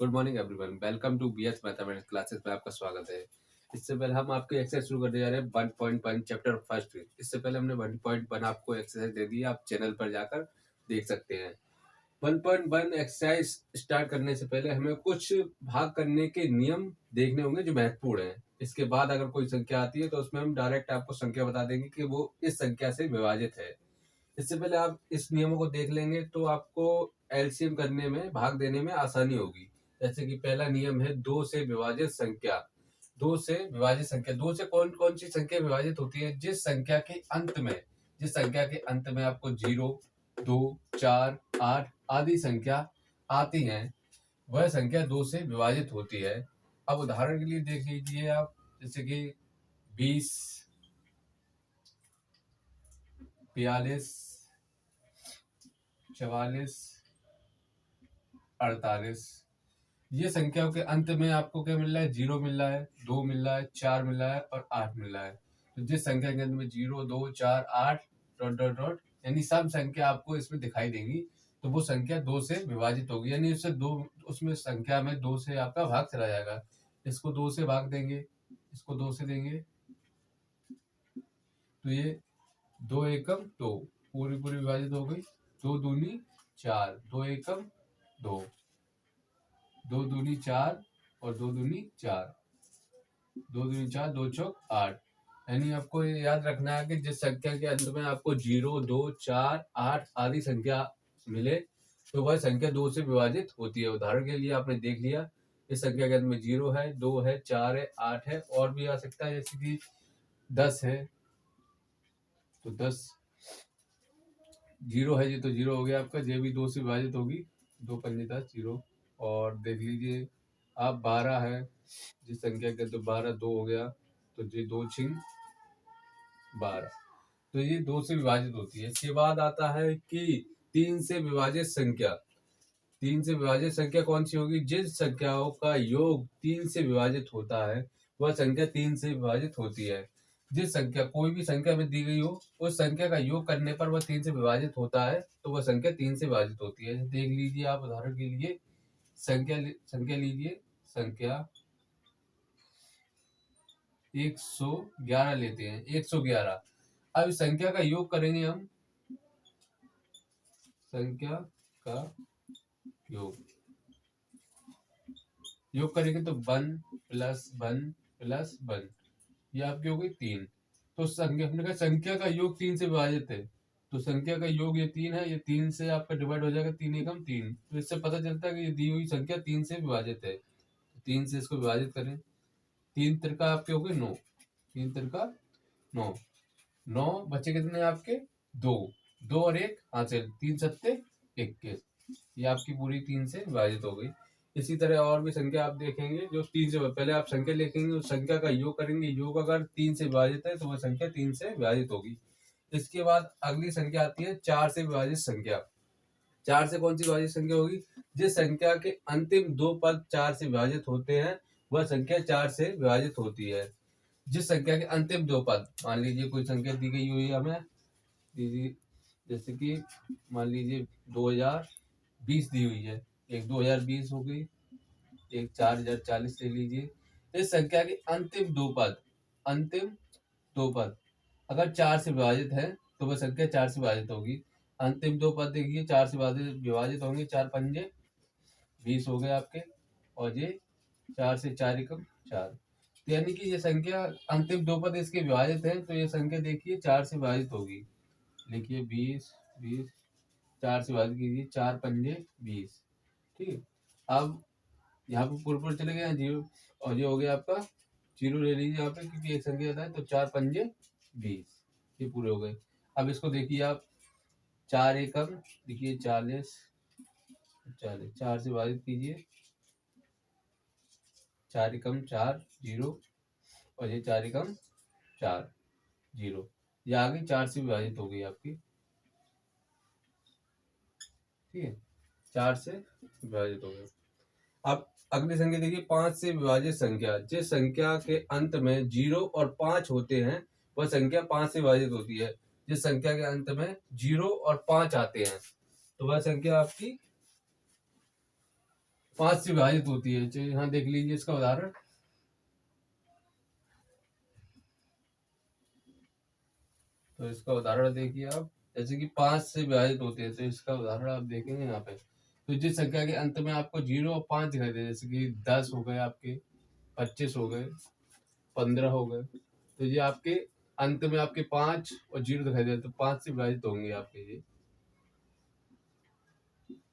Good morning everyone, welcome to BS mathematics classes में आपका स्वागत है। इससे पहले हम आपकी एक्सरसाइज शुरू करने जा रहे हैं 1.1 चैप्टर फर्स्ट। इससे पहले हमने 1.1 आपको एक्सरसाइज दे दी, आप चैनल पर जाकर देख सकते हैं। 1.1 एक्सरसाइज स्टार्ट करने से पहले हमें कुछ भाग करने के नियम देखने होंगे जो महत्वपूर्ण हैं। इसके बाद अगर कोई संख्या आती है तो उसमें हम डायरेक्ट आपको संख्या बता देंगे कि वो इस संख्या से विभाजित है। इससे पहले आप इस नियमों को देख लेंगे तो आपको एलसीएम करने में, भाग देने में आसानी होगी। जैसे कि पहला नियम है दो से विभाजित संख्या। दो से विभाजित संख्या, दो से कौन कौन सी संख्या विभाजित होती है? जिस संख्या के अंत में आपको 0, 2, 4, 8 आदि संख्या आती हैं, वह संख्या दो से विभाजित होती है। अब उदाहरण के लिए देख लीजिए आप, जैसे कि 20, 42, 44, 48। ये संख्याओं के अंत में आपको क्या मिल रहा है? 0 मिल रहा है, 2 मिल रहा है, 4 मिल रहा है और 8 मिल रहा है। तो जिस संख्या के अंत में 0, 2, 4, 8 डॉट डॉट डॉट यानी सब संख्या आपको इसमें दिखाई देंगी, तो वो संख्या 2 से विभाजित होगी। यानी उसमें संख्या में 2 से आपका भाग चला जाएगा। इसको 2 से भाग देंगे, इसको 2 से देंगे, तो ये 2 एकम 2 पूरी विभाजित हो गई। 2 दूनी 4, 2 एकम 2, 2 दूनी 4 और 2 दूनी 4, 2 दूनी 4, 2 चौक 8। यानी आपको ये याद रखना है कि जिस संख्या के अंत में आपको 0, 2, 4, 8 आदि संख्या मिले तो वह संख्या 2 से विभाजित होती है। उदाहरण के लिए आपने देख लिया, इस संख्या के अंत में 0 है, 2 है, 4 है, 8 है और भी आ सकता है, जैसे कि 10 है तो 10, 0 है ये तो 0 हो गया आपका, ये भी 2 से विभाजित होगी, 2 पंजे 10, 0। और देख लीजिए आप 12 है, जिस संख्या के तो 12 2 हो गया, तो ये 2 छिंग 12, तो ये 2 से विभाजित होती है। इसके बाद आता है कि 3 से विभाजित संख्या। 3 से विभाजित संख्या कौन सी होगी? जिस संख्याओं का योग 3 से विभाजित होता है वह संख्या 3 से विभाजित होती है। जिस संख्या, कोई भी संख्या में दी गई हो, उस संख्या का योग करने पर वह 3 से विभाजित होता है, तो वह संख्या 3 से विभाजित होती है। देख लीजिए आप, उदाहरण के लिए संख्या लीजिए, संख्या 111 लेते हैं, 111। अब इस संख्या का योग करेंगे हम, संख्या का योग करेंगे तो 1 प्लस 1 प्लस 1, ये आपकी हो गई 3। तो संख्या, हमने कहा संख्या का योग 3 से विभाजित है, तो संख्या का योग ये 3 है, ये 3 से आपका डिवाइड हो जाएगा, 3 एकम 3। तो इससे पता चलता है कि ये दी हुई संख्या 3 से विभाजित है। 3 से इसको विभाजित करें, 3 तिरका आपके हो गए 9, 3 तिरका 9, 9 बचे कितने आपके? 2, 2 और 1 हासिल, 3 सत्ते 21। ये आपकी पूरी 3 से विभाजित हो गई। इसी तरह और भी संख्या आप देखेंगे जो 3 से, पहले आप संख्या लिखेंगे, उस संख्या का योग करेंगे, योग अगर 3 से विभाजित है तो वह संख्या 3 से विभाजित होगी। इसके बाद अगली संख्या आती है 4 से विभाजित संख्या। 4 से कौन सी विभाजित संख्या होगी? जिस संख्या के अंतिम 2 पद 4 से विभाजित होते हैं वह संख्या 4 से विभाजित होती है। जिस संख्या के अंतिम 2 पद, मान लीजिए कोई संख्या दी गई हुई है हमें, जैसे कि मान लीजिए 2020 दी हुई है, एक 2020 हो गई, एक 4040 ले लीजिए। इस संख्या के अंतिम 2 पद अगर 4 से विभाजित है तो वह संख्या 4 से विभाजित होगी। अंतिम 2 पद देखिए 4 से विभाजित होंगे, 4 पंजे 20 हो गए आपके, और ये 4 से 4 एकम 4। यानी कि ये संख्या अंतिम 2 पद इसके विभाजित है, तो ये संख्या देखिए 4 से विभाजित होगी। लिखिए 20, 20 4 से विभाजित कीजिए, 4 पंजे 20। ठीक है, अब यहाँ पे पूरे चले गए 0, और ये हो गया आपका 0 ले लीजिए यहाँ पे, क्योंकि एक संख्या आता है, तो 4 पंजे 20, ये पूरे हो गए। अब इसको देखिए आप, 4 एकम देखिए 40, 4 से विभाजित कीजिए, 4 एकम 4 0, और ये 4 एकम 4 0, ये आगे 4 से विभाजित हो गई आपकी। ठीक है, 4 से विभाजित हो गए। अब अगली संख्या देखिए 5 से विभाजित संख्या। जिस संख्या के अंत में 0 और 5 होते हैं वह संख्या 5 से विभाजित होती है। जिस संख्या के अंत में 0 और 5 आते हैं तो वह संख्या आपकी 5 से विभाजित होती है। चलिए यहाँ देख लीजिए इसका उदाहरण। तो इसका उदाहरण देखिए आप, जैसे कि 5 से विभाजित होते हैं, तो इसका उदाहरण आप देखेंगे यहाँ पे। तो जिस संख्या के अंत में आपको 0 और 5 दिखाई दे, जैसे कि 10 हो गए आपके, 25 हो गए, 15 हो गए, तो ये आपके अंत में आपके 5 और 0 दिखाई दे, तो 5 से विभाजित होंगे आपके ये।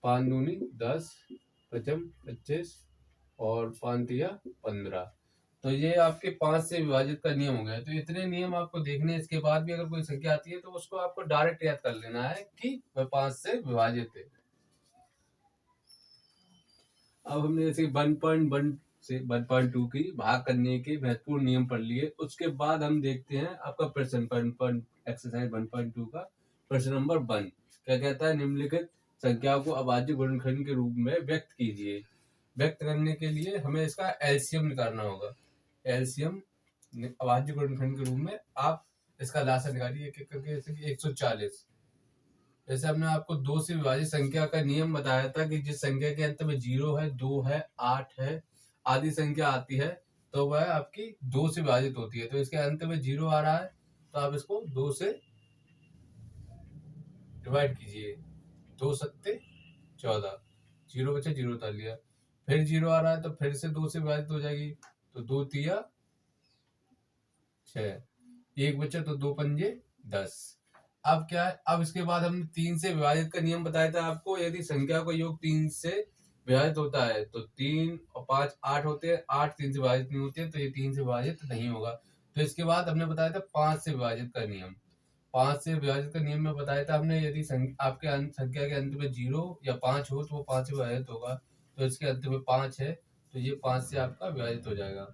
5 दूनी 10, पचम 25 और 5 तिया 15। तो ये आपके 5 से विभाजित का नियम हो गया। तो इतने नियम आपको देखने, इसके बाद भी अगर कोई संख्या आती है तो उसको आपको डायरेक्ट याद कर लेना है कि वह 5 से विभाजित है। अब हमने जैसे 1.1 से 1.2 की भाग करने के महत्वपूर्ण नियम पढ़ लिए। उसके बाद हम देखते हैं आपका प्रश्न एक्सरसाइज 1.2 का प्रश्न नंबर 1 क्या कहता है, निम्नलिखित संख्याओं को अभाज्य गुणनखंड के रूप में व्यक्त कीजिए। व्यक्त करने के लिए हमें इसका एलसीएम निकालना होगा। एलसीएम अभाज्य गुणनखंड के रूप में आप इसका लासा निकालिए एक एक करके। जैसे कि 140, जैसे हमने आपको 2 से विभाजित संख्या का नियम बताया था कि जिस संख्या के अंत में 0 है, 2 है, 8 है आदि संख्या आती है तो वह आपकी 2 से विभाजित होती है। तो इसके अंत में 0 आ रहा है तो आप इसको 2 से डिवाइड कीजिए। 2 सत्ते 14, 0 बचा, 0 उतार लिया। फिर 0 आ रहा है तो फिर से 2 से विभाजित हो जाएगी, तो 2 तिया 6, 1 बचा तो 2 पंजे 10। अब क्या है, अब इसके बाद हमने 3 से विभाजित का नियम बताया था आपको। यदि संख्या का योग 3 से विभाजित होता है तो 3 और 5 8 होते हैं, 8 3 से विभाजित नहीं होते, तो ये 3 से विभाजित नहीं होगा। तो इसके बाद हमने बताया था 5 से विभाजित का नियम। 5 से विभाजित का नियम में बताया था हमने, यदि आपके संख्या के अंत में 0 या 5 हो तो वो 5 से विभाजित होगा। तो इसके अंत में 5 है तो ये 5 से आपका विभाजित हो जाएगा।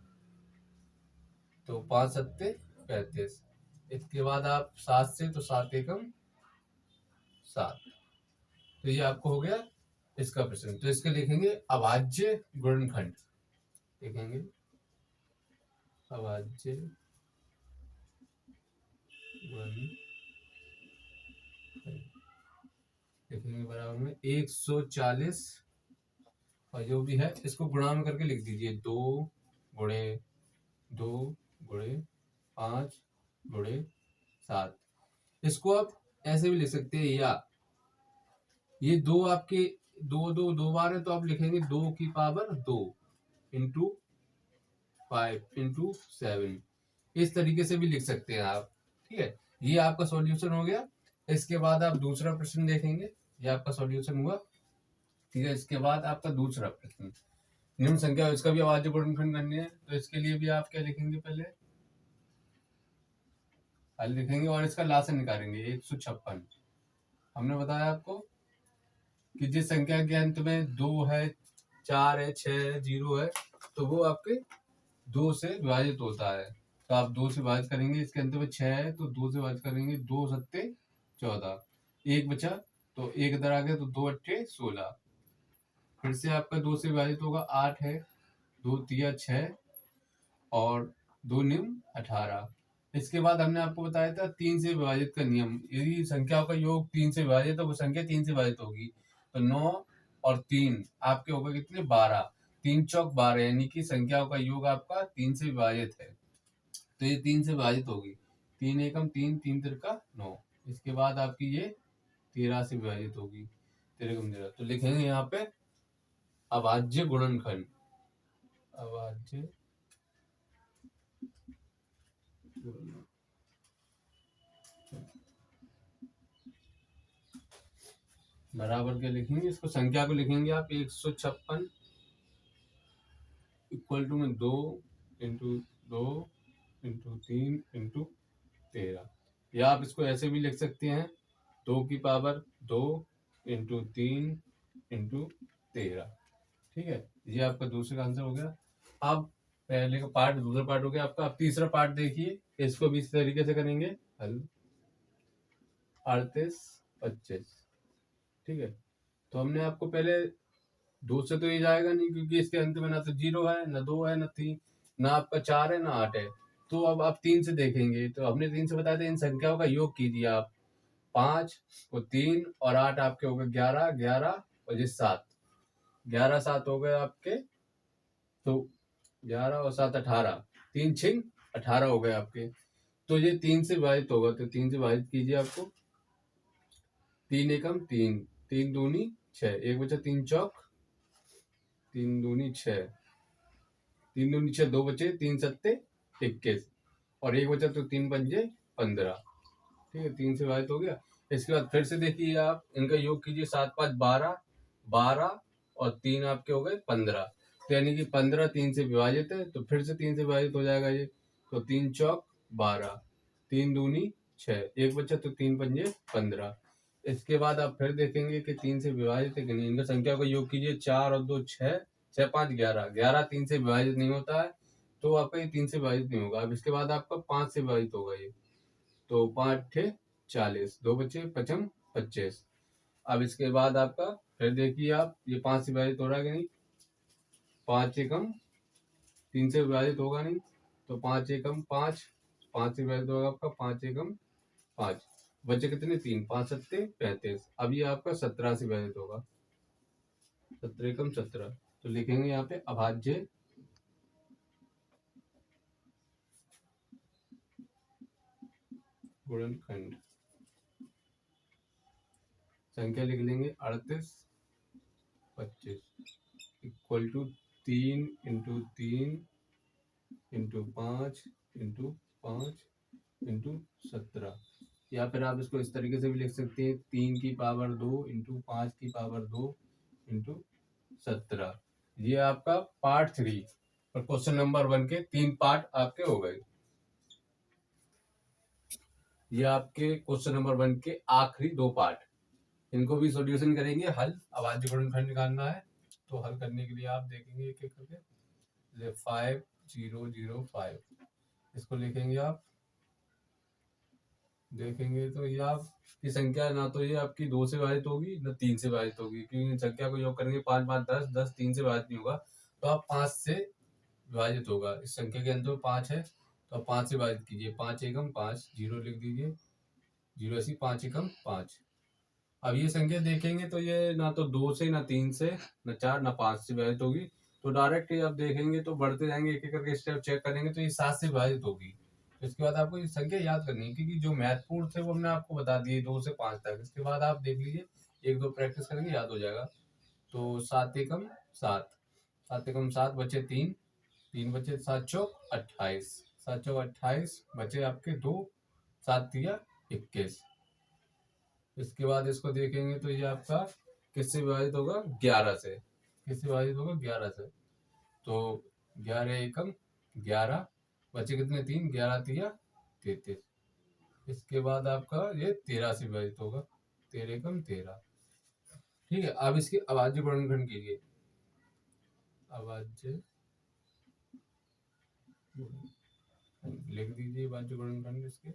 तो 5 सत्ते 35। इसके बाद आप 7 से, तो 7 एकम 7। तो ये आपको हो गया इसका प्रश्न। तो इसके लिखेंगे अभाज्य गुणनखंड, लिखेंगे अभाज्य गुणनखंड, लिखेंगे बराबर में 140 और जो भी है इसको गुणा में करके लिख दीजिए। 2 गुणे 2 गुणे 5 गुणे 7। इसको आप ऐसे भी लिख सकते हैं, या ये 2 आपके 2 बार है तो आप लिखेंगे 2 की पावर 2 इंटू 5 इंटू 7। इस तरीके से भी लिख सकते हैं आप। ठीक है, ये आपका सॉल्यूशन हो गया। इसके बाद आप दूसरा प्रश्न देखेंगे, ये आपका सॉल्यूशन हुआ। ठीक है, इसके बाद आपका दूसरा प्रश्न, निम्न संख्या, इसका भी अभाज्य गुणनखंड करनी है। तो इसके लिए भी आप क्या लिखेंगे, पहले हल लिखेंगे और इसका लासन निकालेंगे। 156 हमने बताया आपको कि जिस संख्या के अंत में 2 है, 4 है, 6 है, 0 है, तो वो आपके 2 से विभाजित होता है। तो आप 2 से विभाजित करेंगे, इसके अंत में 6 है तो 2 से विभाजित करेंगे, 2 सत्ते 14, 1 बचा तो 1 इधर आ गया, तो 2 अट्ठे 16। फिर से आपका 2 से विभाजित होगा, 8 है, 2 तिया 6 और 2 निम 18। इसके बाद हमने आपको बताया था 3 से विभाजित का नियम। यदि संख्याओं का योग 3 से विभाजित है तो वो संख्या 3 से विभाजित होगी। तो 9 और 3 आपके होगा कितने, 12। 3 चौक 12, यानी कि संख्याओं का योग आपका 3 से विभाजित है तो ये 3 से विभाजित होगी। 3 एकम 3, 3 तिरका 9। इसके बाद आपकी ये 13 से विभाजित होगी, 13 एकम 13। तो लिखेंगे यहाँ पे अभाज्य गुणनखंड, अभाज्य बराबर क्या लिखेंगे, इसको संख्या को लिखेंगे आप 156 इक्वल टू में 2 इंटू 2 इंटू 3 इंटू 13। या आप इसको ऐसे भी लिख सकते हैं, 2 की पावर 2 इंटू 3 इंटू 13। ठीक है, ये आपका दूसरा आंसर हो गया। अब पहले का पार्ट, दूसरा पार्ट हो गया आपका। अब तीसरा पार्ट देखिए, इसको भी इस तरीके से करेंगे हल। 38 25। ठीक है, तो हमने आपको पहले 2 से तो ये जाएगा नहीं, क्योंकि इसके अंत में ना तो 0 है, ना 2 है, ना 3, ना आपका 4 है, ना 8 है। तो अब आप 3 से देखेंगे, तो हमने 3 से बताया था इन संख्याओं का योग कीजिए आप। 5 को 3 और 8 आपके हो गए 11, 11 और ये 7। 11 7 हो गए आपके, तो 11 और 7 18, 3 6 18 हो गए आपके। तो ये 3 से विभाजित होगा, तो 3 से विभाजित कीजिए आपको। 3 एकम 3, 3 दूनी 6, एक बचा 3 चौक, 3 दूनी 6, 3 दूनी 6, 2 बचे, 3 सत्ते 21, और एक बचा तो 3 पंजे 15। ठीक है, 3 से विभाजित हो गया। इसके बाद फिर से देखिए आप इनका योग कीजिए, 7 5 12, 12 और 3 आपके हो गए 15। तो यानी कि 15 3 से विभाजित है, तो फिर से 3 से विभाजित हो जाएगा ये। तो 3 चौक 12, 3 दूनी 6, एक बचा तो 3 पंजे 15। इसके बाद आप फिर देखेंगे कि 3 से विभाजित है कि नहीं। इनका संख्या का योग कीजिए, 4 और 2 6, 6 5 11, 11 3 से विभाजित नहीं होता है, तो आपका ये 3 से विभाजित नहीं होगा। अब इसके बाद आपका 5 से विभाजित होगा ये, तो 5 ठे 40, 2 बचे 5 25। अब इसके बाद आपका फिर देखिए आप, ये 5 से विभाजित हो रहा है कि नहीं। 5 एकम 3 से विभाजित होगा नहीं, तो 5 एकम 5, 5 से विभाजित होगा आपका 5 एकम 5, बचे कितने 3, 5 सत्ते 35। अब ये आपका 17 से विभाजित होगा, 17 एकम 17। तो लिखेंगे यहाँ पे अभाज्य गुणनखंड। संख्या लिख लेंगे 38 25 equal to 3 into 3 into 5 into 5 into 17। या फिर आप इसको इस तरीके से भी लिख सकते हैं, 3 की पावर 2 इंटू 5 की पावर 2 इंटू 17। ये आपका पार्ट 3 और क्वेश्चन नंबर 1 के 3 पार्ट आपके हो गए। ये आपके क्वेश्चन नंबर 1 के आखिरी 2 पार्ट, इनको भी सॉल्यूशन करेंगे। हल अभाज्य गुणनखंड निकालना है, तो हल करने के लिए आप देखेंगे एक एक करके। 5 0 0 5, इसको लिखेंगे आप, देखेंगे तो ये आपकी संख्या ना तो ये आपकी 2 से विभाजित होगी ना 3 से विभाजित होगी, क्योंकि इन संख्या को योग करेंगे 5 5 10, 10 3 से विभाजित नहीं होगा, तो आप 5 से विभाजित होगा। इस संख्या के अंदर 5 है, तो आप 5 से विभाजित कीजिए। 5 एकम 5, 0 लिख दीजिए, 0 ऐसी 5 एकम 5। अब ये संख्या देखेंगे तो ये ना तो 2 से, ना 3 से, ना 4, ना 5 से विभाजित होगी, तो डायरेक्ट आप देखेंगे तो बढ़ते जाएंगे, एक एक करके स्टेप चेक करेंगे तो ये 7 से विभाजित होगी। तो इसके बाद आपको ये संख्या याद करनी है, क्योंकि जो महत्वपूर्ण थे वो हमने आपको बता दिए 2 से 5 तक। इसके बाद आप देख लीजिए, एक दो प्रैक्टिस करेंगे याद हो जाएगा। तो 7 एकम 7, 7 एकम 7 बचे 3, 3 बचे 7 चौक 28, 7 चौक 28 बचे आपके 2, 7 तिया 21। इसके बाद इसको देखेंगे तो ये आपका किससे विभाजित होगा, 11 से। किससे विभाजित होगा, 11 से। तो 11 एकम 11, बचे कितने 3, 11 तिया 33। इसके बाद आपका ये 13 से विभाजित होगा, 13 एकम 13। ठीक है, अब इसके अभाज्य गुणनखंड कीजिए। अभाज्य लिख दीजिए, अभाज्य गुणनखंड इसके।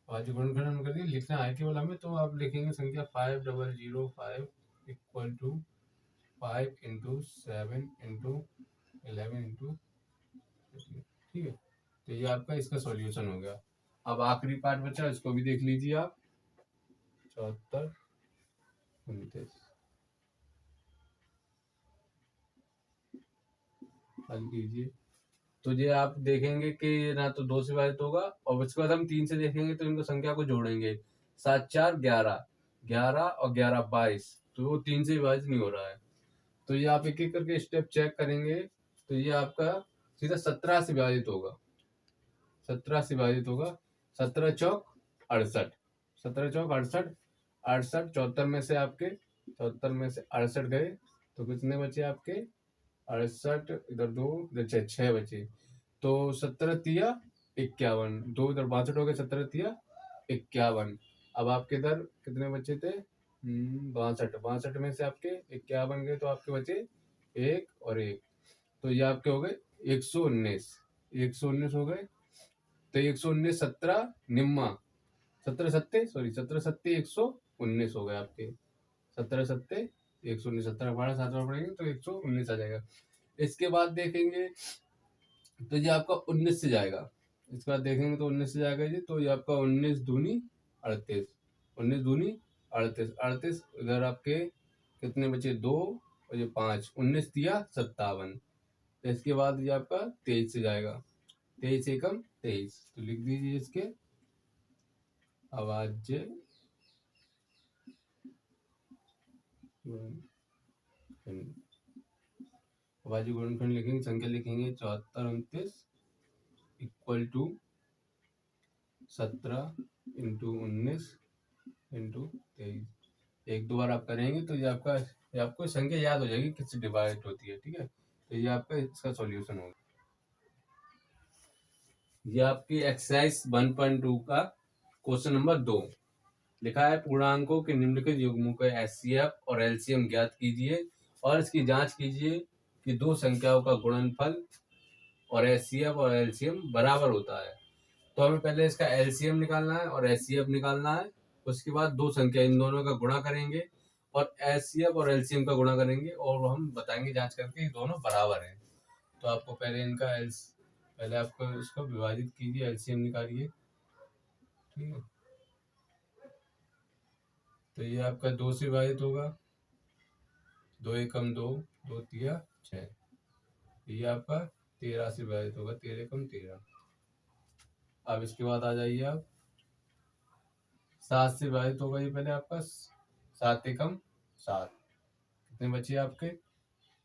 अभाज्य गुणनखंड हम कर दिए, लिखना है केवल हमें, तो आप लिखेंगे संख्या 5005 equal to 5 into 7 into 11 into. ठीक है, तो ये आपका इसका सॉल्यूशन हो गया। अब आखिरी पार्ट बचा, इसको भी देख लीजिए आप। 74 29 हल कीजिए। तो ये आप देखेंगे कि ना तो 2 से विभाजित होगा, और उसके बाद हम 3 से देखेंगे तो इनको संख्या को जोड़ेंगे। 7 4 11, 11 और 11 22, तो वो 3 से विभाजित नहीं हो रहा है। तो ये आप एक एक करके स्टेप चेक करेंगे, तो ये आपका सीधा 17 से विभाजित होगा, 17 से विभाजित होगा। 17 चौक 68, 17 चौक 68, 68 74 में से आपके, 74 में से 68 गए, तो कितने बचे आपके, 68 इधर 2 इधर 6 बचे, तो 17 तिया 51, 2 इधर 62 हो गए, 17 तिया 51। अब आपके इधर कितने बचे थे, 62, 62 में से आपके 51 गए, तो आपके बचे 1 और 1, तो ये आपके हो गए 119, 119 हो गए। तो 119 17 निम्मा, 17 सत्ते सॉरी 17 सत्ते 119 हो गए आपके, 17 सत्ते 119, 17 बारह 7 बार पढ़ेंगे तो 119 आ जाएगा। इसके बाद देखेंगे तो ये आपका 19 से जाएगा। इसके बाद देखेंगे तो 19 से जाएगा जी, तो ये आपका 19 दूनी 38, 19 दूनी 38, 38 इधर आपके कितने बचे 2, और ये 5, 19 दिया 57। तो इसके बाद ये आपका 23 से जाएगा, 23 एकम 23। तो लिख दीजिए इसके अभाज्य गुणनखंड। अभाज्य गुणनखंड लिखेंगे, संख्या लिखेंगे 74 29 इक्वल टू 17 इंटू 19 इंटू 23। एक दो बार आप करेंगे तो ये आपको संख्या याद हो जाएगी किससे डिवाइड होती है, ठीक है। तो ये आपका इसका सॉल्यूशन होगा। ये आपकी एक्सरसाइज 1.2 का क्वेश्चन नंबर 2 लिखा है, पूर्णांकों के निम्नलिखित युग्मों का एचसीएफ और एलसीएम ज्ञात कीजिए और इसकी जांच कीजिए कि दो संख्याओं का गुणनफल और एचसीएफ और एलसीएम बराबर होता है। तो हमें पहले इसका एलसीएम निकालना है और एचसीएफ निकालना है। उसके बाद दो संख्या इन दोनों का गुणा करेंगे और एचसीएफ और एलसीएम का गुणा करेंगे और हम बताएंगे जांच करके दोनों बराबर हैं। तो आपको पहले आपको इसको विभाजित कीजिए, एलसीएम निकालिए, ठीक है। तो ये आपका 2 से विभाजित होगा, 2 एकम 2, 2 तिया 6। ये आपका 13 से विभाजित होगा, 13 एकम 13। अब इसके बाद आ जाइए आप 7 से विभाजित होगा, ये पहले आपका 7 एकम 7। कितने बचे आपके?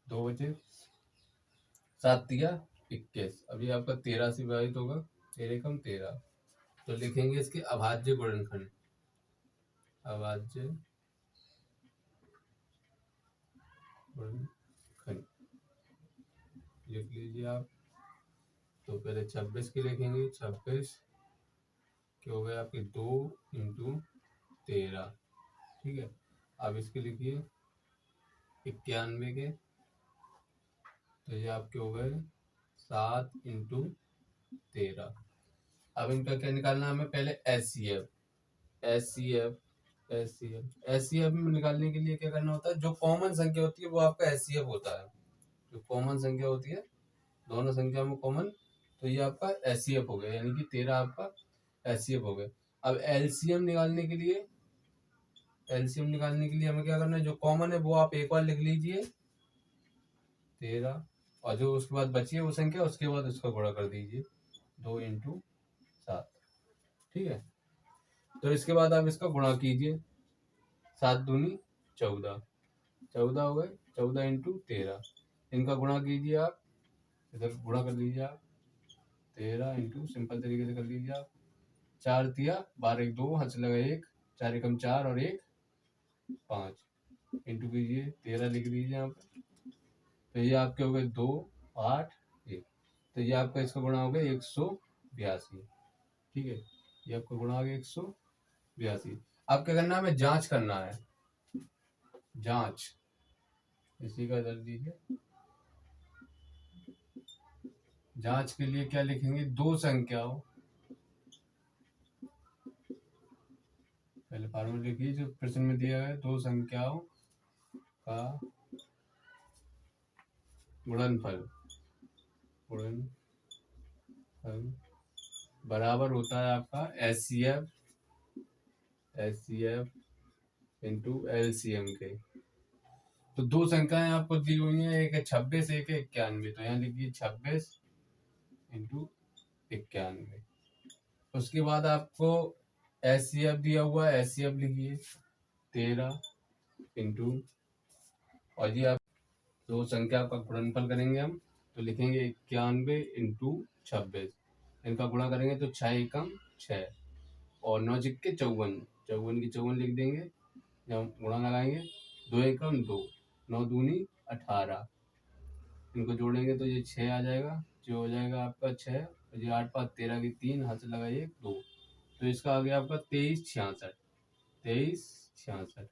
2 बचे, 7 तिया 21। अभी आपका 13 से विभाजित होगा, 13 एकम 13। तो लिखेंगे इसके अभाज्य गुणनखंड, अभाज्य गुणनखंड लिख लीजिए आप। तो पहले 26 के लिखेंगे, 26 के हो गए आपके 2 इंटू 13, ठीक है। अब इसके लिखिए 91 के, तो ये आपके हो गए 7 इंटू 13। अब इनका क्या निकालना है हमें? पहले एचसीएफ, एचसीएफ में निकालने के लिए क्या करना होता है? जो कॉमन संख्या होती है वो आपका एचसीएफ होता है। जो कॉमन संख्या होती है, दोनों संख्या में कॉमन, तो ये आपका एचसीएफ हो गया, यानी कि 13 आपका एचसीएफ हो गया। अब एलसीएम निकालने के लिए हमें क्या करना है? जो कॉमन है वो आप एक बार लिख लीजिए 13, और जो उसके बाद बची है वो संख्या, उसके बाद उसका गुणा कर दीजिए 2 इंटू 7, ठीक है। तो इसके बाद आप इसका गुणा कीजिए, 7 दूनी 14, 14 हो गए, 14 इंटू 13। इनका गुणा कीजिए आप, इधर गुणा कर लीजिए आप, 13 इंटू सिंपल तरीके से कर लीजिए आप, 4 तिया 12, 1 2 हाथ से लगा 1, 4 एकम 4 और 1 5 इंटू कीजिए 13 लिख दीजिए यहाँ पर। तो ये आपके हो गए 2 8 1। तो ये आपका इसका गुणा हो गया 182, ठीक है। ये आपका गुणा हो गया 182। अब क्या करना है? हमें जांच करना है, जांच इसी का दर्ज दीजिए। जांच के लिए क्या लिखेंगे? दो संख्याओं, पहले फॉर्मूला लिखिए जो प्रश्न में दिया है, दो संख्याओं का गुणनफल बराबर होता है आपका एचसीएफ इंटू एलसीएम के। तो दो संख्याएं आपको दी हुई हैं, एक है 26, एक है 91। तो यहाँ लिखिए 26 इंटू 91। उसके बाद आपको एचसीएफ दिया हुआ है, एचसीएफ लिखिए 13 इंटू, और ये आप दो संख्या का गुणनफल करेंगे हम, तो लिखेंगे 91 इंटू 26। इनका गुणा करेंगे तो 6 एकम 6 और 9 चिक्के 54, 54 की 54 लिख देंगे। जब गुणा लगाएंगे 2 एकम 2, 9 दूनी 18। इनको जोड़ेंगे तो ये 6 आ जाएगा, जो हो जाएगा आपका 6, और ये 8 5 13 की 3 हाथ से लगाइए 2। तो इसका आ गया आपका 2366, 2366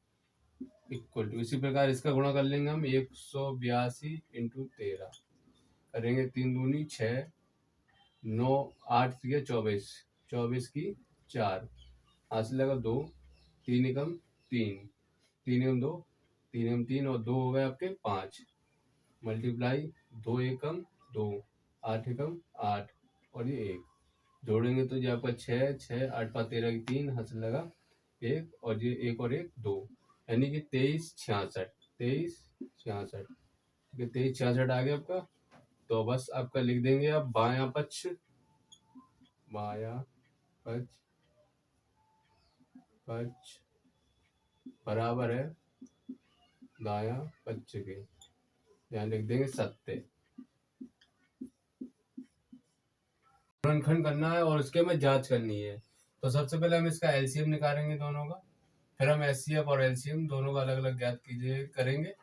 इक्वल टू, इसी प्रकार इसका गुणा कर लेंगे हम 182 इंटू 13 करेंगे, 3 दूनी 6, 9 8 3 24, 24 की 4 हाथ से लगा 2, 3 एकम 3, 3 एकम 2, 3 एकम 3 और 2 हो गए आपके 5, मल्टीप्लाई 2 एकम 2, 8 एकम 8 और ये 1, जोड़ेंगे तो ये आपका 6 6 8 5 13 की 3 हाथ से लगा 1 और ये 1 और 1 2, यानी कि 2366। 2366, ठीक है, 2366 आ गया आपका। तो बस आपका लिख देंगे आप बायां पक्ष, बायां पक्ष पक्ष बराबर है दायां पक्ष के, यहाँ लिख देंगे सत्य। गुणनखंड करना है और उसके में जांच करनी है। तो सबसे पहले हम इसका एलसीएम निकालेंगे दोनों का, फिर हम एचसीएफ और एलसीएम दोनों का अलग अलग ज्ञात कीजिए करेंगे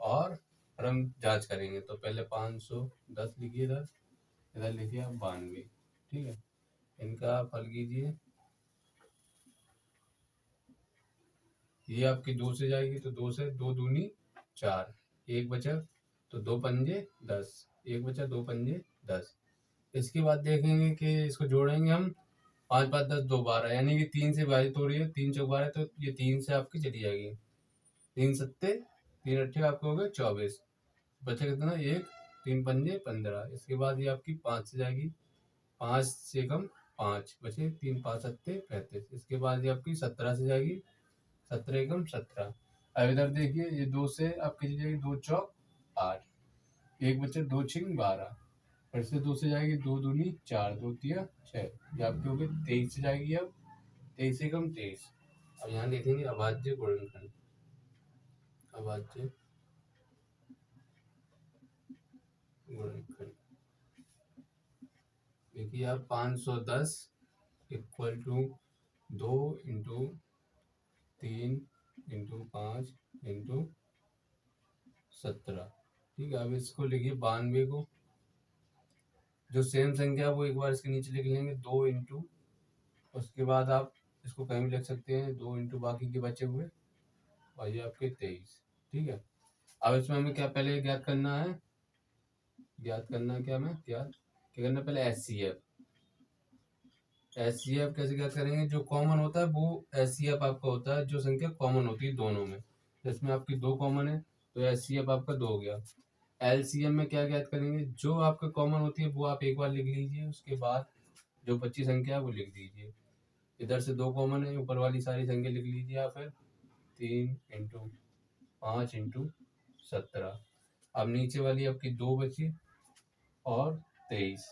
और फिर हम जांच करेंगे। तो पहले 510 लिखिए, इधर लिखिए आप 92, ठीक है। इनका आप हल कीजिए, ये आपकी 2 से जाएगी तो 2 से 2 दूनी 4, एक बचा तो 2 पंजे 10, एक बचा 2 पंजे 10। इसके बाद देखेंगे कि इसको जोड़ेंगे हम, 5 5 10 2 12, यानी कि 3 से विभाजित हो रही है, 3 चौक 12, तो ये 3 से आपकी चली जाएगी, 3 सत्ते 3 अट्ठे आपके हो गए 24, बचा कितना 1, 3 पंजे 15। इसके बाद ये आपकी 5 से जाएगी, 5 से कम 5 बचे, 3 5 सत्ते 35। इसके बाद ये आपकी 17 से जाएगी, 17 एकम 17। अब इधर देखिए ये 2 से आपकी चली जाएगी, 2 चौक 8, एक बचे 2 छिंग 12, फिर से 2 से जाएगी, 2 दूनी 4, 2 तिया 6, ये आपकी हो गई 23 से जाएगी। अब 23 एकम 23। अब यहाँ देखेंगे अभाज्य गुणनखंड, अभाज्य गुणनखंड देखिए आप 510 equal to 2 into 3 into 5 into 17, ठीक है। अब इसको लिखिए 92 को, जो सेम संख्या वो एक बार इसके नीचे लिख लेंगे, 2 इंटू, उसके बाद आप इसको कहीं भी लिख सकते हैं, 2 इंटू बाकी के बचे हुए, और ये आपके 23, ठीक है। अब इसमें हमें क्या पहले ज्ञात करना है, क्या करना पहले एचसीएफ। एचसीएफ कैसे ज्ञात करेंगे, जो कॉमन होता है वो एचसीएफ आपका होता है, जो संख्या कॉमन होती है दोनों में, इसमें आपकी 2 कॉमन है तो एचसीएफ आपका 2 हो गया। एलसीएम में क्या ज्ञात करेंगे, जो आपका कॉमन होती है वो आप एक बार लिख लीजिए, उसके बाद जो बच्ची संख्या है वो लिख दीजिए। इधर से 2 कॉमन है, ऊपर वाली सारी संख्या लिख लीजिए या फिर 3 इंटू 5 इंटू 17। अब नीचे वाली आपकी 2 बची और 23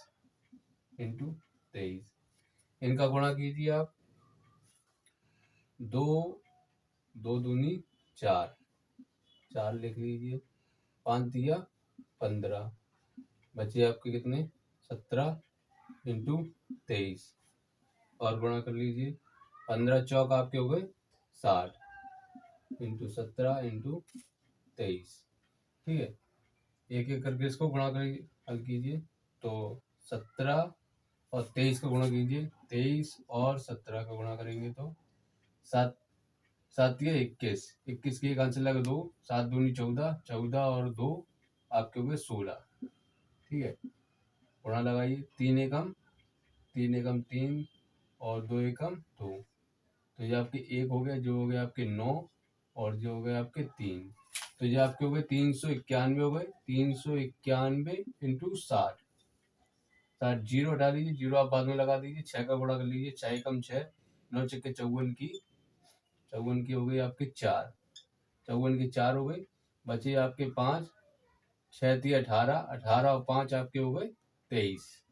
इंटू 23, इनका गुणा कीजिए आप, 2 2 दूनी 4, 4 लिख लीजिए, 5 दिया 15, बचे आपके कितने 17 इंटू 23, और गुणा कर लीजिए, 15 चौक आपके हो गए 60 इंटू 17 इंटू 23, ठीक है। एक एक करके इसको गुणा कर हल कीजिए, तो 17 और 23 का गुणा कीजिए, 23 और 17 का गुणा करेंगे तो 7 7 या 21, 21 के एक आंसर लगा 2, 7 दूनी 14, 14 और 2 आपके हो गए 16, ठीक है। गुणा लगाइए, 3 एकम 3 और 2 एकम 2, तो ये आपके 1 हो गया, जो हो गया आपके 9, और जो हो गए आपके 3, तो ये आपके हो गए 391 हो गए, 391 इंटू 60, 60 जीरो हटा लीजिए, जीरो आप बाद में लगा दीजिए, 6 का गुणा कर लीजिए, 6 एकम 6, 9 छक्के 54 की हो गई आपकी 4, 54 की 4 हो गई, बचे आपके 5, 6 थी 18, 18 और 5 आपके हो गए 23,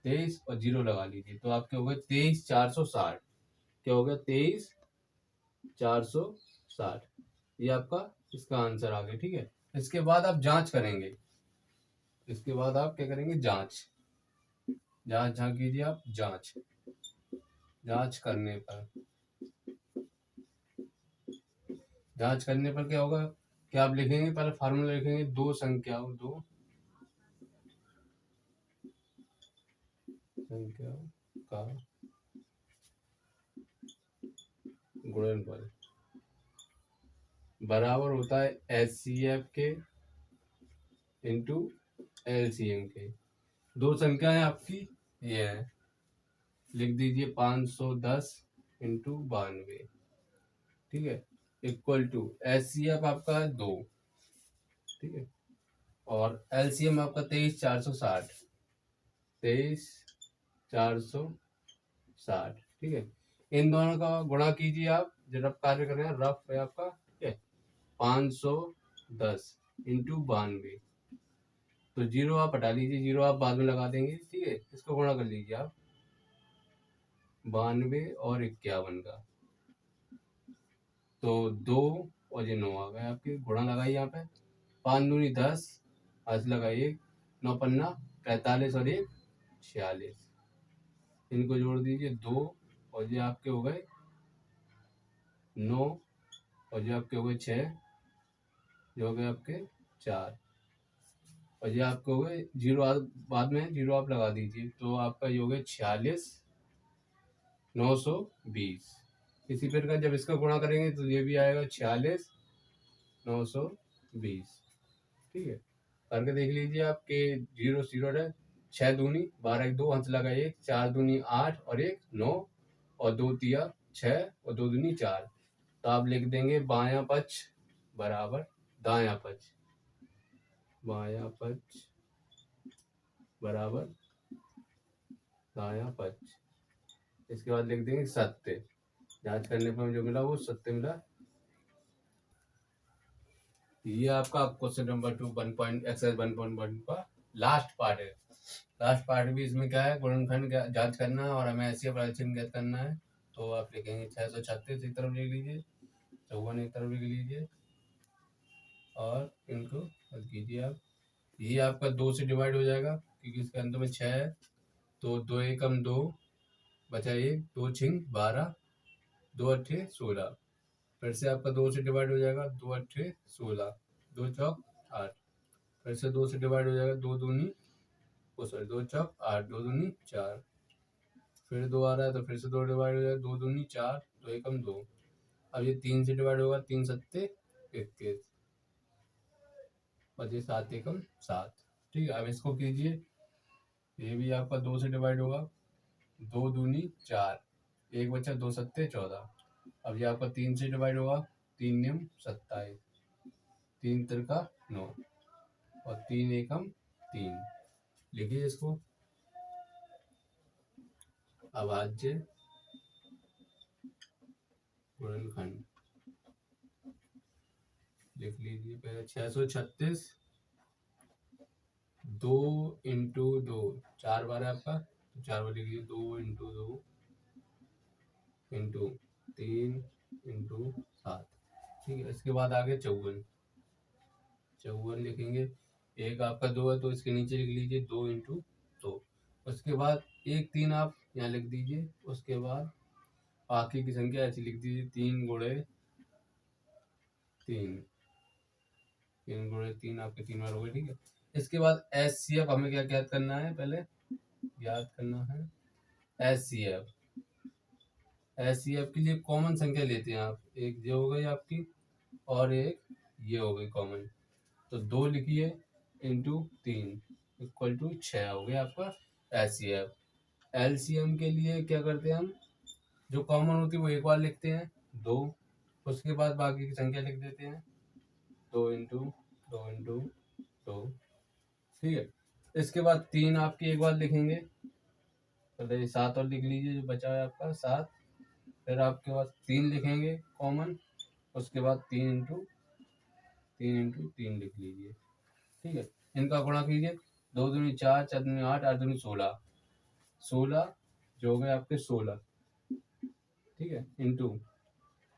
23 और जीरो लगा लीजिए, तो आपके हो गए 23,460, क्या हो गया 23,460, ये आपका इसका आंसर आ गया, ठीक है। इसके बाद आप जांच करेंगे, इसके बाद आप क्या करेंगे, जांच कीजिए आप, जांच करने पर क्या होगा, क्या आप लिखेंगे, पहले फार्मूला लिखेंगे, दो संख्याओं का गुणनफल बराबर होता है एचसीएफ के इंटू एलसीएम के। दो संख्याएं आपकी ये है, लिख दीजिए 510 इंटू 92, ठीक है, इक्वल टू एचसीएफ आपका है 2, ठीक है, और एलसीएम आपका 23,460, 23,460, ठीक है। इन दोनों का गुणा कीजिए आप, जो रफ कार्य कर रहे हैं, रफ है आपका, ठीक है, 500 10 इंटू 92। तो जीरो आप हटा लीजिए, जीरो आप बाद में लगा देंगे, ठीक है। इसको गुणा कर लीजिए आप 92 और 51 का, तो 2 और ये 9 आ गए आपके। गुणा लगाइए यहाँ पे, 5 दूनी 10, आज लगाइए 9 पन्ना 45 और 1 46। इनको जोड़ दीजिए 2 और ये आपके हो गए 9 और ये आपके हो गए 6, जो हो गए आपके 4, और ये आपके हो गए जीरो बाद में जीरो आप लगा दीजिए, तो आपका ये हो गया 46 920। इसी प्रकार जब इसका गुणा करेंगे तो ये भी आएगा 46 920, ठीक है। करके देख लीजिए आपके जीरो जीरो है, 6 दूनी 12 एक 2 अंश लगाइए, 4 दूनी 8 और 1 9 और 2 तिया 6 और 2 दूनी 4। तो आप लिख देंगे बायां पक्ष बराबर दायां पक्ष, बायां पक्ष बराबर दायां पक्ष। इसके बाद लिख देंगे सत्य। जांच करने पर जो मिला वो सत्य मिला। ये आपका क्वेश्चन नंबर 2 एक्सरसाइज 1.1 का लास्ट पार्ट है। लास्ट पार्ट भी इसमें क्या है, गुणनखंड जांच करना है और हमें ऐसी प्रदर्शन ज्ञात करना है। तो आप लिखेंगे 636 एक तरफ लिख लीजिए, 54 एक तरफ लिख लीजिए और इनको हल कीजिए आप। ये आपका 2 से डिवाइड हो जाएगा क्योंकि इसके अंत में 6 है, तो 2 एकम 2 बचा 1, 2 छिंग 12, 2 अट्ठे 16। फिर से आपका 2 से डिवाइड हो जाएगा, 2 अट्ठे 16, 2 चौक 8। फिर से 2 से डिवाइड हो जाएगा, 2 दूनी 2 चौक 8, 2 दूनी 4। फिर 2 आ रहा है तो फिर से 2 डिवाइड हो जाएगा, 2 दूनी 4, 2 एकम 2। अब ये 3 से डिवाइड होगा, 3 सत्ते 21 और ये 7 एकम 7, ठीक है। अब इसको कीजिए, ये भी आपका 2 से डिवाइड होगा, 2 दूनी 4, 1 बचा 2 सत्ते 14। अब ये आपका 3 से डिवाइड होगा, 3 नियम 27, 3 तिरका 9 और 3 एकम 3। लिखिए इसको अभाज्य गुणनखंड लिख लीजिए। पहले 636 2 इंटू 2 4 बार है आपका, तो 4 बार लिख लीजिए, 2 इंटू 2 इंटू 3 इंटू 7, ठीक है। इसके बाद आगे 54 लिखेंगे। एक आपका 2 है तो इसके नीचे लिख लीजिए 2 इंटू 2। उसके बाद 1 3 आप यहाँ लिख दीजिए। उसके बाद बाकी की संख्या ऐसी लिख दीजिए, 3 गुणे 3, 3 गुणे 3 आपके 3 बार हो गए, ठीक है। इसके बाद HCF हमें क्या याद करना है, पहले याद करना है HCF के लिए कॉमन संख्या लेते हैं आप, एक ये हो गई आपकी और एक ये हो गई कॉमन, तो 2 लिखिए इंटू 3 इक्वल टू 6 हो गया आपका HCF। LCM के लिए क्या करते हैं हम, जो कॉमन होती है वो एक बार लिखते हैं 2, उसके बाद बाकी की संख्या लिख देते हैं 2 इंटू 2 इंटू 2, ठीक है। इसके बाद 3 आपकी एक बार लिखेंगे, तो 7 और लिख लीजिए जो बचा है आपका 7। फिर आपके पास 3 लिखेंगे कॉमन, उसके बाद 3 इंटू 3 लिख लीजिए, ठीक है। इनका गुणा कीजिए, 2 दूनी 4, 4 दूनी 8, 8 दूनी 16, 16 जो हो गए आपके 16, ठीक है, इंटू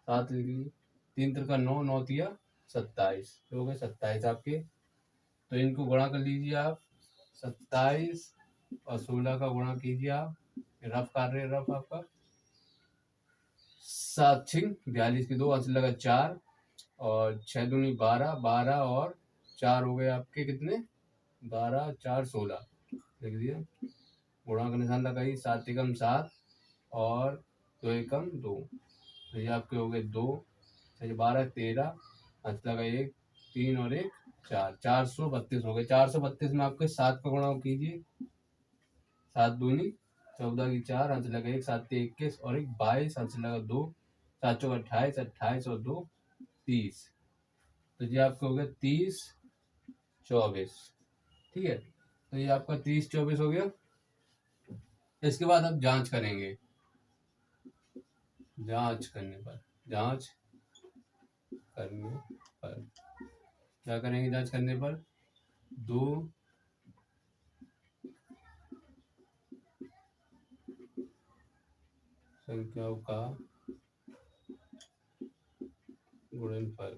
7 लिख लीजिए, 3 तिरका 9, 9 तिया 27, जो हो गए 27 आपके। तो इनको गुणा कर लीजिए आप, 27 और 16 का गुणा कीजिए आप, रफ कर रहे रफ आपका 7 छिंग 42 की 2 अंश लगा 4 और 6 दूनी 12, 12 और 4 हो गए आपके कितने 12 4 16, लिख दिया। गुणा का निशान लगाइए, 7 एकम 7 और 2 एकम 2, तो ये आपके हो गए 2, 12 13 अंश लगाइए 3 और 1 4, 432 हो गए। 432 में आपके 7 का गुणा कीजिए, 7 दूनी 14 की 4 अंश लगा 1, 7 21 और 1 22 अंश लगा 2, 7 चौक 28, 28 और 2 30, तो ये आपको हो गया 30 24, ठीक है। तो ये आपका 30 24 हो गया। इसके बाद अब जांच करेंगे, जांच करने पर क्या करेंगे जांच करने पर? 2 संख्याओं का गुणनफल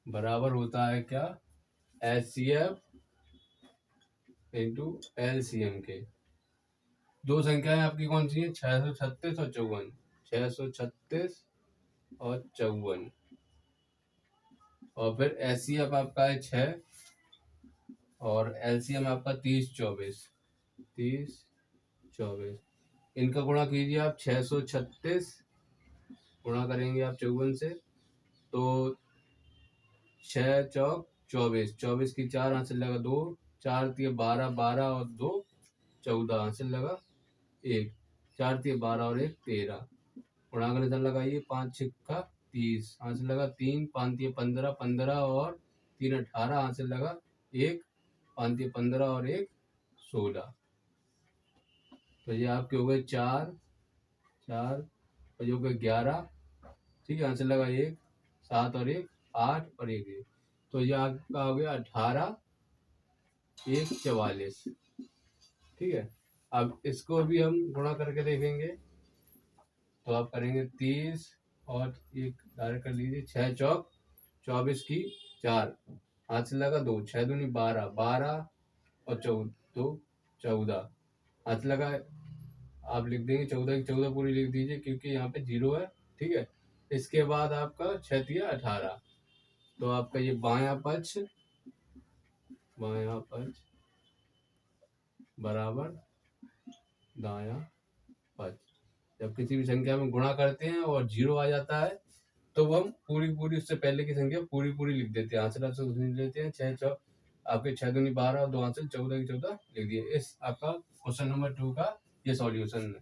बराबर होता है क्या? HCF इंटू LCM के। दो संख्याएं आपकी कौन सी हैं? 636 और 54। 636 और 54। और फिर HCF आपका है 6 और LCM आपका 30 24। 30 24 इनका गुणा कीजिए आप। 636 गुणा करेंगे आप 54 से, तो 6 चौक 24, 24 की 4 हाथ से लगा 2, 4 तिये 12, 12 और 2 14 हाथ से लगा 1, 4 तिये 12 और 1 13। गुणा का निशान लगाइए। 5 छिक्का 30 हाथ से लगा 3, 5 तिये 15, 15 और 3 18 हाथ से लगा 1, 5 तिये 15 और 1 16। तो ये आपके हो गए 4 4 और ये हो गए 11। ठीक है, यहाँ से लगा 1 7 और 1 8 और 1 1। तो ये आपका हो गया 18 1 44। ठीक है, अब इसको भी हम गुणा करके देखेंगे। तो आप करेंगे 30 और 1 डायरेक्ट कर लीजिए। 6 चौक 24 की 4 हाथ से लगा 2, 6 दूनी 12, 12 और 2 14 हाथ से लगा। आप लिख देंगे 14 की 14 पूरी लिख दीजिए क्योंकि यहाँ पे 0 है। ठीक है, इसके बाद आपका 6 तिया 18। तो आपका ये बायां पक्ष बराबर दायां पक्ष। जब किसी भी संख्या में गुणा करते हैं और 0 आ जाता है तो हम पूरी उससे पहले की संख्या पूरी लिख देते हैं। आंसर आपसे लिख लेते हैं। 6 आपके 6 दूनी 12 और 2 आंसर 14 की 14 लिख दिए। इस आपका क्वेश्चन नंबर 2 का ये सॉल्यूशन है।